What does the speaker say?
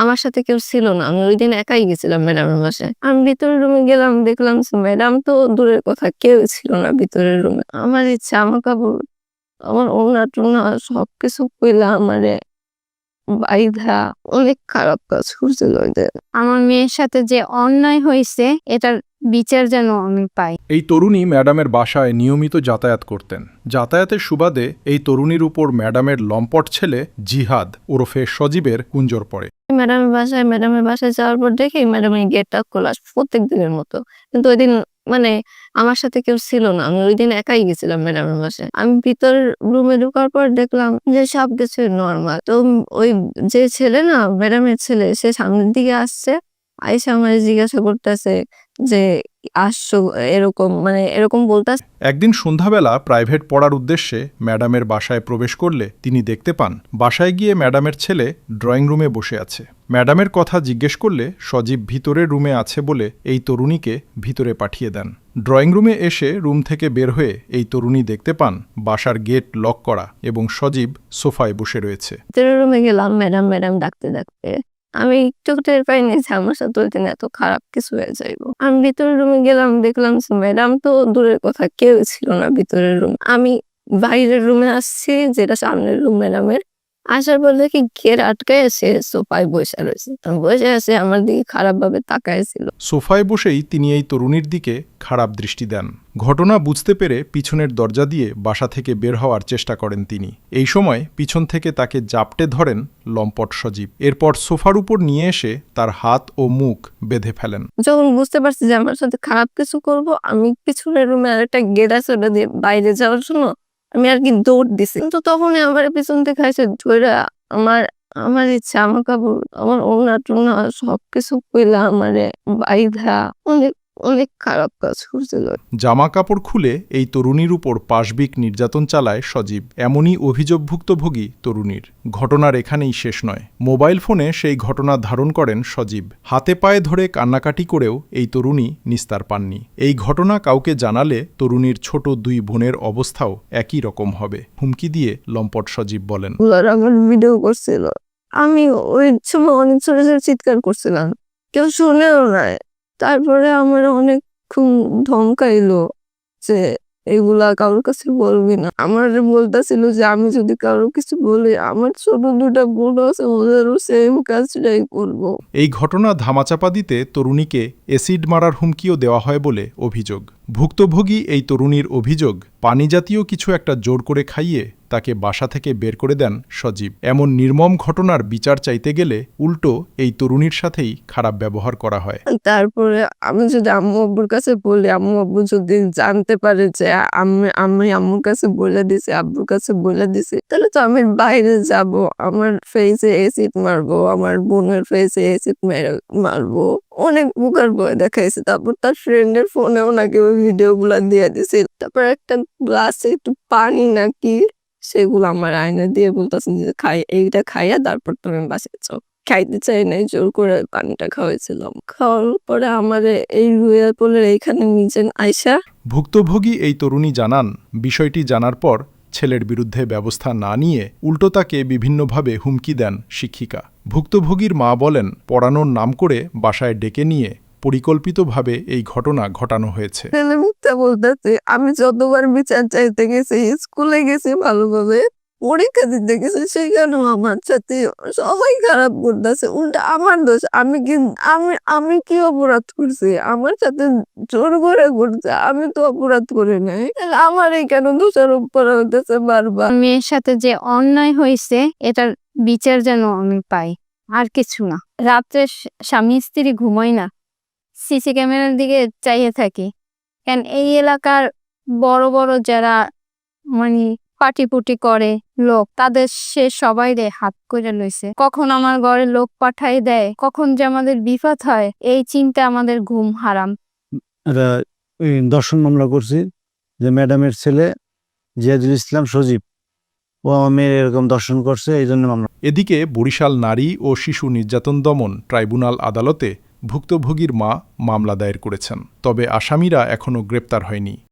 আমার সাথে কেউ ছিল না। আমি ঐদিন একাই গেছিলাম ম্যাডামের বাসায়। আমি ভিতরের রুমে গেলাম, দেখলাম যে ম্যাডাম তো দূরের কথা কেউই ছিল না ভিতরের রুমে। আমার এই জামা-কাপড়, আমার ওড়না-টোড়না সবকিছু খুইলা আমারে বাইন্ধা অনেক খারাপ কাজ করছিল ওইদিন। আমার মেয়ের সাথে যে অন্যায় হইছে এটার বিচার যেন আমি পাই। এই তরুণী ম্যাডামের বাসায় নিয়মিত যাতায়াত করতেন। যাতায়াতের সুবাদে এই তরুণীর উপর ম্যাডামের লম্পট ছেলে জিহাদ ওরফে সজীবের কুঞ্জর পড়ে। ম্যাডামের বাসায় যাওয়ার পর দেখি ম্যাডামের গেটটা খোলা প্রত্যেক দিনের মতো। কিন্তু ওইদিন মানে আমার সাথে কেউ ছিল না। আমি ঐদিন একাই গেছিলাম ম্যাডামের বাসায়। আমি ভিতরের রুমে ঢোকার পর দেখলাম যে সবকিছু নরমাল। তো ওই যে ছেলে না ম্যাডামের ছেলে, সে সামনের দিকে আসছে। আইসা আমারে জিজ্ঞাসা করতেছে যে আসছো, এরকম বলতাছে। একদিন সন্ধ্যাবেলা প্রাইভেট পড়ার উদ্দেশ্যে ম্যাডামের বাসায় প্রবেশ করলে তিনি দেখতে পান বাসায় গিয়ে ম্যাডামের ছেলে ড্রয়িং রুমে বসে আছে। ম্যাডামের কথা জিজ্ঞেস করলে সজীব ভিতরের রুমে আছে বলে এই তরুণীকে ভিতরে পাঠিয়ে দেন। ড্রয়িং রুমে এসে রুম থেকে বের হয়ে এই তরুণী দেখতে পান বাসার গেট লক করা এবং সজীব সোফায় বসে রয়েছে। ভিতরের রুমে গেলাম ম্যাডাম ডাকতে আমি একটু টের পাইনি যে আমার সাথে ওইদিন এত খারাপ কিছু হয়ে যাইবো। আমি ভিতরের রুমে গেলাম, দেখলাম যে ম্যাডাম তো দূরের কথা কেউ ছিল না ভিতরের রুম। আমি বাইরের রুমে আসছি, যেটা সামনের রুম ম্যাডামের। আসার পর দেখি গেট আটকায় সে সোফায় বসে রয়েছে। বসে আছে, আমার দিকে খারাপ ভাবে তাকাইছিল। সোফায় বসেই তিনি এই তরুণীর দিকে খারাপ দৃষ্টি দেন। ঘটনা বুঝতে পেরে পিছনের দরজা দিয়ে বাসা থেকে বের হওয়ার চেষ্টা করেন তিনি। এই সময় পিছন থেকে তাকে জাপটে ধরেন লম্পট সজীব। এরপর সোফার উপর নিয়ে এসে তার হাত ও মুখ বেঁধে ফেলেন। যখন বুঝতে পারছি যে আমার সাথে খারাপ কিছু করব, আমি পিছনের রুমে আরেকটা গেট আছে, ওটা দিয়ে বাইরে যাওয়ার জন্য আমি আর কি দৌড় দিছি। কিন্তু তখনই আমার পিছন থেকে এসে ধইরা আমার এই জামা-কাপড়, আমার ওড়না-টোড়না সবকিছু খুইলা আমারে বাইন্ধা অনেক খারাপ কাজ করছিল। জামা কাপড় খুলে এই তরুণীর উপর পাশবিক নির্যাতন চালায় সজীব। এমনই অভিযোগভুক্তভোগী তরুণীর। ঘটনার এখানেই শেষ নয়। মোবাইল ফোনে সেই ঘটনা ধারণ করেন সজীব। হাতে পায়ে ধরে কান্নাকাটি করেও এই তরুণী নিস্তার পাননি। এই ঘটনা কাউকে জানালে তরুণীর ছোট 2 বোনের অবস্থাও একই রকম হবে, হুমকি দিয়ে লম্পট সজীব বলেন। আমার ভিডিও করছিল। আমি ওই সময় অনেক ছোট চিৎকার করছিলাম, কেউ শুনেও নাই। তারপরে আমার অনেকক্ষণ ধমকাইলো যে এগুলা কারোর কাছে বলবি না। আমার বলতেছিল যে আমি যদি কারোর কিছু বলি, আমার ছোট 2টা বোন আছে, ওদেরও সেম কাজটাই করবো। এই ঘটনা ধামাচাপা দিতে তরুণীকে অ্যাসিড মারার হুমকিও দেওয়া হয় বলে অভিযোগ। ভুক্তভোগী এই তরুণীর অভিযোগ, পানি জাতীয় কিছু একটা জোর করে খাইয়ে তাকে বাসা থেকে বের করে দেন সজীব। এমন নির্মম ঘটনার বিচার চাইতে গেলে উল্টো এই তরুণীর সাথেই খারাপ ব্যবহার করা হয়। তারপরে আমি যদি আম্মু আব্বুর কাছে বলি, আম্মু আব্বু যদি জানতে পারে যে আমি আম্মুর কাছে বলে দিছি, আব্বুর কাছে বলে দিছি, তাহলে তো আমি বাইরে যাব, আমার ফেসে এসিড মারবো, আমার বোনের ফেসে এসিড মারবো, অনেক প্রকার ভয় দেখাইছে। তারপর তার ফ্রেন্ডের ফোনেও নাকি ওই ভিডিও গুলা দিয়ে দিছে। তারপর একটা গ্লাসে একটু পানি নাকি সেগুলো আমার আয়না দিয়ে বলতেছে যে এইটা খাইয়া তারপর তুমি বাসায় যাও। খাইতে চাই নাই, জোর করে পানিটা খাওয়াইছিলাম। খাওয়ার পরে আমারে এই রুইয়া পোলের এইখানে নিচে আইসা। ভুক্তভোগী এই তরুণী জানান, বিষয়টি জানার পর ছেলের বিরুদ্ধে ব্যবস্থা না নিয়ে উল্টো তাকে বিভিন্নভাবে হুমকি দেন শিক্ষিকা। ভুক্তভোগীর মা বলেন, পড়ানোর নাম করে বাসায় ডেকে নিয়ে পরিকল্পিতভাবে এই ঘটনা ঘটানো হয়েছে। মিথ্যা বলতেছে। আমি যতবার বিচার চাইতে গেছি, স্কুলে গেছি ভালোভাবে, পরীক্ষা দিতে গেছি, সেখানেও আমার সাথে সবাই খারাপ করতেছে। উল্টা আমার দোষ। আমি কি অপরাধ করছি? আমার সাথে জোর করে করছে, আমি তো অপরাধ করি নাই। আমার এই কেন দোষারোপ করা হইতেছে বারবার? মেয়ের সাথে যে অন্যায় হইছে এটার বিচার যেন আমি পাই, আর কিছু না। রাত্রে স্বামী স্ত্রী ঘুমাই না, সিসি ক্যামেরার দিকে চাইয়ে থাকি। কারণ এই এলাকার বড় বড় যারা মানে পাটিপুটি করে লোক, তাদের সে সবাই রে হাত করে লইছে। কখন আমার ঘরে লোক পাঠাই দেয়, কখন যে আমাদের বিপদ হয়, এই চিন্তা আমাদের ঘুম হারাম। দর্শন মামলা করছি যে ম্যাডামের ছেলে জিয়াদুল ইসলাম সজীব, ও আমার মেয়ের এরকম দর্শন করছে, এই জন্য মামলা। এদিকে বরিশাল নারী ও শিশু নির্যাতন দমন ট্রাইব্যুনাল আদালতে ভুক্তভোগীর মা মামলা দায়ের করেছেন। তবে আসামিরা এখনও গ্রেপ্তার হয়নি।